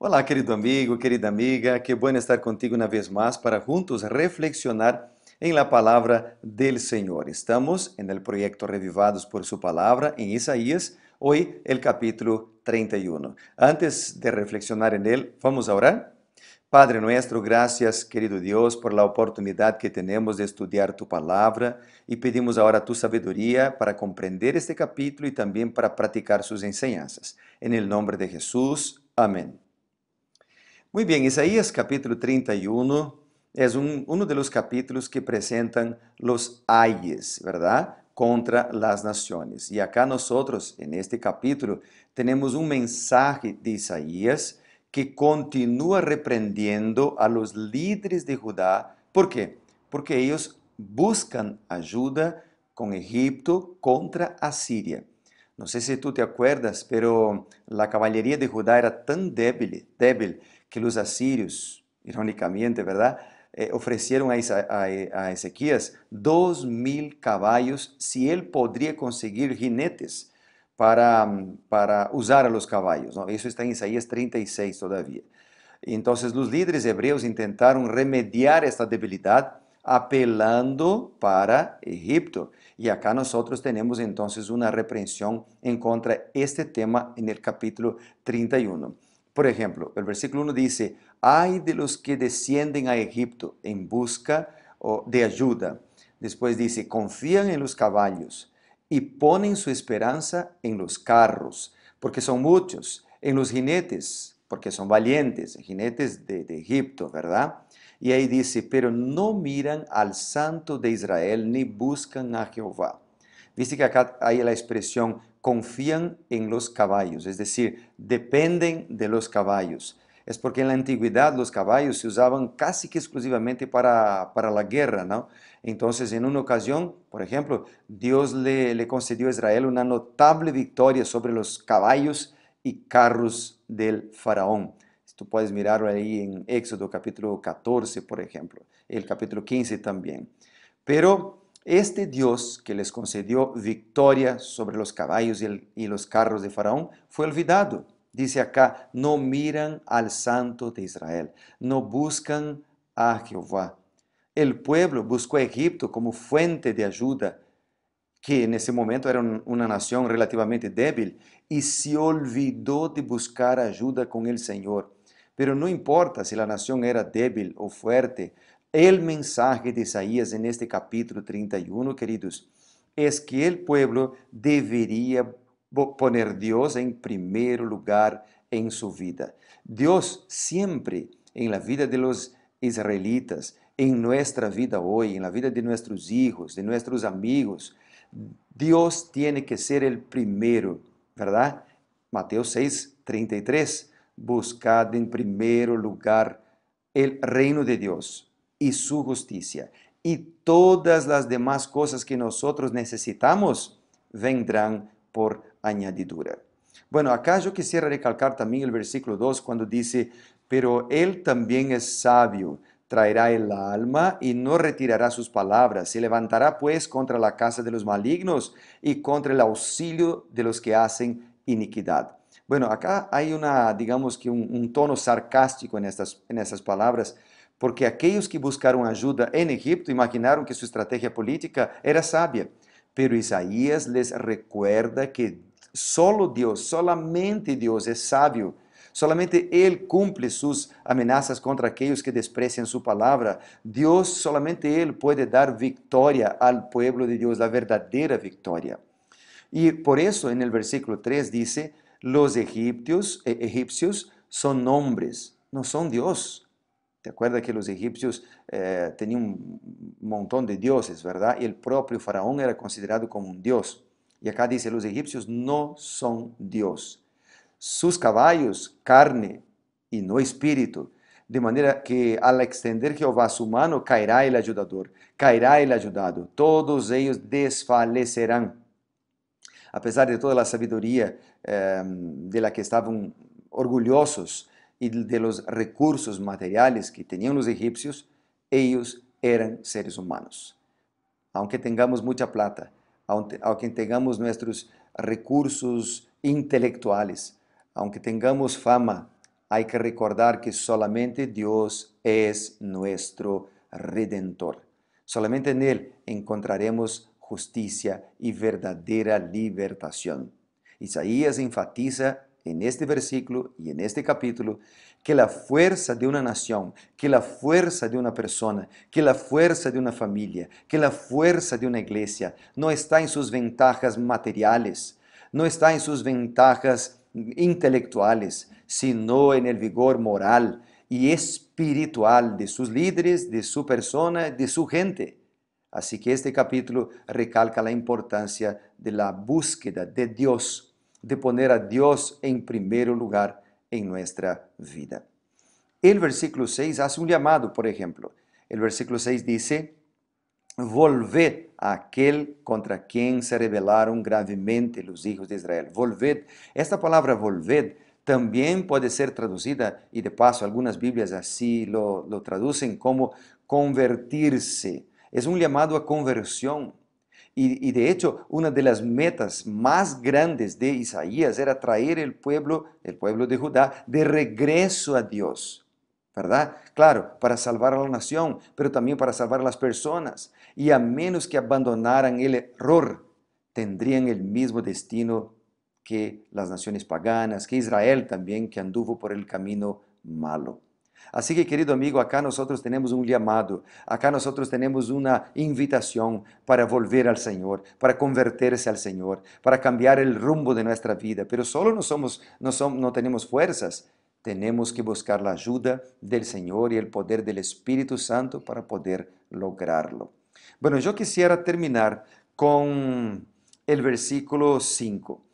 Olá, querido amigo, querida amiga, qué bueno estar contigo una vez más para juntos reflexionar en la palabra del Señor. Estamos en el proyecto Revivados por su palabra en Isaías, hoy el capítulo 31. Antes de reflexionar en él, vamos a orar. Padre nuestro, gracias, querido Dios, por la oportunidad que tenemos de estudiar tu palabra y pedimos ahora tu sabiduría para comprender este capítulo y también para practicar sus enseñanzas. En el nombre de Jesús, amén. Muy bien, Isaías capítulo 31 es uno de los capítulos que presentan los ayes, ¿verdad? Contra las naciones. Y acá nosotros, en este capítulo, tenemos un mensaje de Isaías que continúa reprendiendo a los líderes de Judá. ¿Por qué? Porque ellos buscan ayuda con Egipto contra Asiria. No sé si tú te acuerdas, pero la caballería de Judá era tan débil que los asirios, irónicamente, ¿verdad? Ofrecieron a Ezequías 2,000 caballos si él podría conseguir jinetes para usar a los caballos, ¿no? Eso está en Isaías 36 todavía. Entonces los líderes hebreos intentaron remediar esta debilidad apelando para Egipto. Y acá nosotros tenemos entonces una reprensión en contra de este tema en el capítulo 31. Por ejemplo, el versículo 1 dice, ay de los que descienden a Egipto en busca de ayuda. Después dice, confían en los caballos y ponen su esperanza en los carros, porque son muchos, en los jinetes, porque son valientes, jinetes de Egipto, ¿verdad? Y ahí dice, pero no miran al Santo de Israel ni buscan a Jehová. Viste que acá hay la expresión confían en los caballos, es decir, dependen de los caballos. Es porque en la antigüedad los caballos se usaban casi que exclusivamente para la guerra, ¿no? Entonces, en una ocasión, por ejemplo, Dios le concedió a Israel una notable victoria sobre los caballos y carros del faraón. Tú puedes mirarlo ahí en Éxodo capítulo 14, por ejemplo, el capítulo 15 también. Pero este Dios que les concedió victoria sobre los caballos y los carros de Faraón fue olvidado. Dice acá, no miran al Santo de Israel, no buscan a Jehová. El pueblo buscó a Egipto como fuente de ayuda, que en ese momento era una nación relativamente débil, y se olvidó de buscar ayuda con el Señor. Pero no importa si la nación era débil o fuerte, el mensaje de Isaías en este capítulo 31, queridos, es que el pueblo debería poner Dios en primer lugar en su vida. Dios siempre en la vida de los israelitas, en nuestra vida hoy, en la vida de nuestros hijos, de nuestros amigos, Dios tiene que ser el primero, ¿verdad? Mateo 6:33, buscad en primer lugar el reino de Dios y su justicia, y todas las demás cosas que nosotros necesitamos vendrán por añadidura. Bueno, acá yo quisiera recalcar también el versículo 2 cuando dice, pero Él también es sabio, traerá el alma y no retirará sus palabras. Se levantará pues contra la casa de los malignos y contra el auxilio de los que hacen iniquidad. Bueno, acá hay digamos que un tono sarcástico en estas palabras, porque aquellos que buscaron ayuda en Egipto imaginaron que su estrategia política era sabia, pero Isaías les recuerda que solo Dios, solamente Dios es sabio. Solamente Él cumple sus amenazas contra aquellos que desprecian su palabra. Dios, solamente Él puede dar victoria al pueblo de Dios, la verdadera victoria. Y por eso en el versículo 3 dice, los egipcios son nombres, no son Dios. ¿Te acuerdas que los egipcios tenían un montón de dioses, verdad? Y el propio faraón era considerado como un dios. Y acá dice, los egipcios no son Dios. Sus caballos, carne y no espíritu. De manera que al extender Jehová su mano, caerá el ayudador, caerá el ayudado. Todos ellos desfalecerán. A pesar de toda la sabiduría de la que estaban orgullosos y de los recursos materiales que tenían los egipcios, ellos eran seres humanos. Aunque tengamos mucha plata, aunque tengamos nuestros recursos intelectuales, aunque tengamos fama, hay que recordar que solamente Dios es nuestro Redentor. Solamente en Él encontraremos justicia y verdadera libertación. Isaías enfatiza en este versículo y en este capítulo que la fuerza de una nación, que la fuerza de una persona, que la fuerza de una familia, que la fuerza de una iglesia no está en sus ventajas materiales, no está en sus ventajas intelectuales, sino en el vigor moral y espiritual de sus líderes, de su persona, de su gente. Así que este capítulo recalca la importancia de la búsqueda de Dios, de poner a Dios en primer lugar en nuestra vida. El versículo 6 hace un llamado, por ejemplo. El versículo 6 dice: volved a aquel contra quien se rebelaron gravemente los hijos de Israel. Volved. Esta palabra volved también puede ser traducida, y de paso algunas Biblias así lo traducen como convertirse. Es un llamado a conversión. Y de hecho, una de las metas más grandes de Isaías era traer el pueblo de Judá, de regreso a Dios. ¿Verdad? Claro, para salvar a la nación, pero también para salvar a las personas. Y a menos que abandonaran el error, tendrían el mismo destino que las naciones paganas, que Israel también, que anduvo por el camino malo. Así que, querido amigo, acá nosotros tenemos un llamado, acá nosotros tenemos una invitación para volver al Señor, para convertirse al Señor, para cambiar el rumbo de nuestra vida. Pero solo no tenemos fuerzas. Tenemos que buscar la ayuda del Señor y el poder del Espíritu Santo para poder lograrlo. Bueno, yo quisiera terminar con el versículo 5,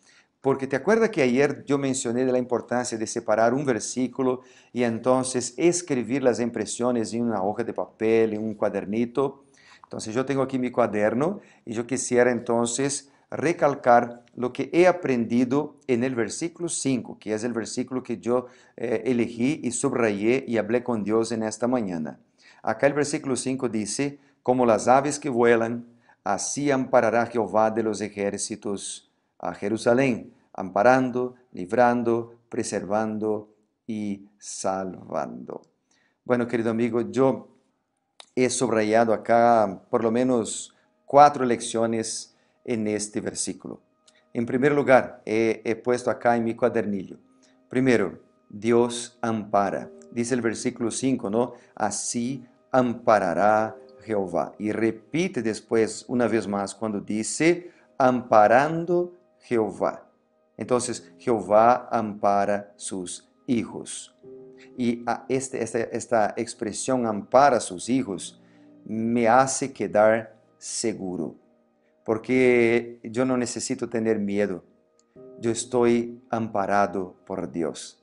porque te acuerdas que ayer yo mencioné de la importancia de separar un versículo y entonces escribir las impresiones en una hoja de papel, en un cuadernito. Entonces yo tengo aquí mi cuaderno y yo quisiera entonces recalcar lo que he aprendido en el versículo 5, que es el versículo que yo elegí y subrayé y hablé con Dios en esta mañana. Acá el versículo 5 dice: como las aves que vuelan, así amparará Jehová de los ejércitos a Jerusalén, amparando, librando, preservando y salvando. Bueno, querido amigo, yo he subrayado acá por lo menos 4 lecciones en este versículo. En primer lugar, he puesto acá en mi cuadernillo. Primero, Dios ampara. Dice el versículo 5, ¿no? Así amparará Jehová. Y repite después una vez más cuando dice amparando Jehová. Entonces, Jehová ampara sus hijos. Y esta expresión ampara a sus hijos me hace quedar seguro, porque yo no necesito tener miedo, yo estoy amparado por Dios.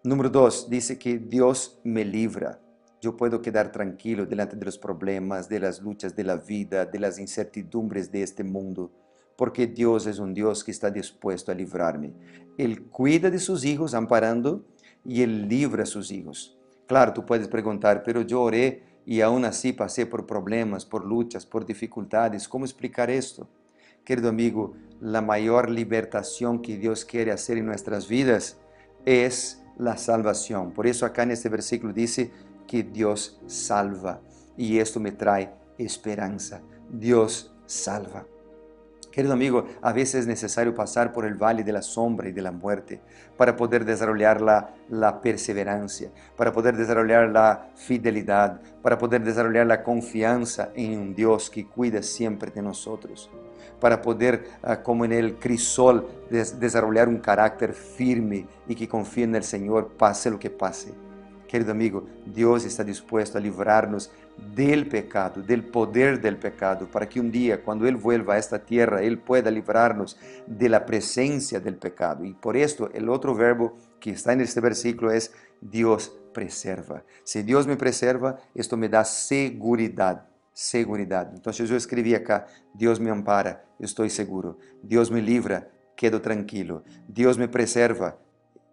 Número 2, dice que Dios me libra. Yo puedo quedar tranquilo delante de los problemas, de las luchas de la vida, de las incertidumbres de este mundo, porque Dios es un Dios que está dispuesto a librarme. Él cuida de sus hijos amparando y Él libra a sus hijos. Claro, tú puedes preguntar, pero yo oré y aún así pasé por problemas, por luchas, por dificultades. ¿Cómo explicar esto? Querido amigo, la mayor libertación que Dios quiere hacer en nuestras vidas es la salvación. Por eso acá en este versículo dice que Dios salva. Y esto me trae esperanza. Dios salva. Querido amigo, a veces es necesario pasar por el valle de la sombra y de la muerte para poder desarrollar la perseverancia, para poder desarrollar la fidelidad, para poder desarrollar la confianza en un Dios que cuida siempre de nosotros, para poder, como en el crisol, desarrollar un carácter firme y que confíe en el Señor, pase lo que pase. Querido amigo, Dios está dispuesto a librarnos del pecado, del poder del pecado, para que un día, cuando Él vuelva a esta tierra, Él pueda librarnos de la presencia del pecado. Y por esto, el otro verbo que está en este versículo es Dios preserva. Si Dios me preserva, esto me da seguridad. Seguridad. Entonces yo escribí acá: Dios me ampara, estoy seguro. Dios me libra, quedo tranquilo. Dios me preserva,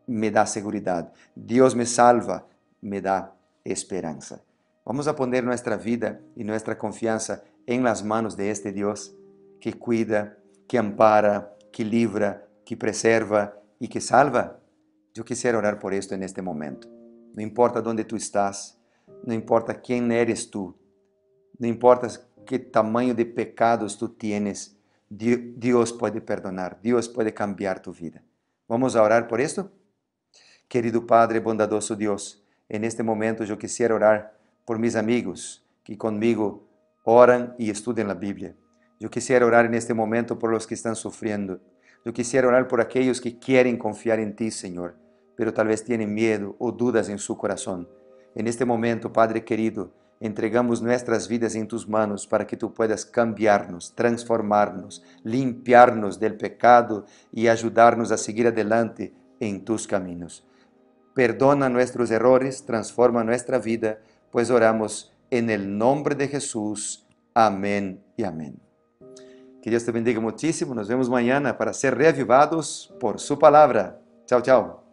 me da seguridad. Dios me salva, me da esperanza. Vamos a poner nuestra vida y nuestra confianza en las manos de este Dios que cuida, que ampara, que libra, que preserva y que salva. Yo quisiera orar por esto en este momento. No importa dónde tú estás, no importa quién eres tú, no importa qué tamaño de pecados tú tienes, Dios puede perdonar, Dios puede cambiar tu vida. ¿Vamos a orar por esto? Querido Padre, bondadoso Dios, en este momento yo quisiera orar por mis amigos que conmigo oran y estudian la Biblia. Yo quisiera orar en este momento por los que están sufriendo. Yo quisiera orar por aquellos que quieren confiar en ti, Señor, pero tal vez tienen miedo o dudas en su corazón. En este momento, Padre querido, entregamos nuestras vidas en tus manos para que tú puedas cambiarnos, transformarnos, limpiarnos del pecado y ayudarnos a seguir adelante en tus caminos. Perdona nuestros errores, transforma nuestra vida, pues oramos en el nombre de Jesús. Amén y amén. Que Dios te bendiga muchísimo. Nos vemos mañana para ser reavivados por su palabra. Chao, chao.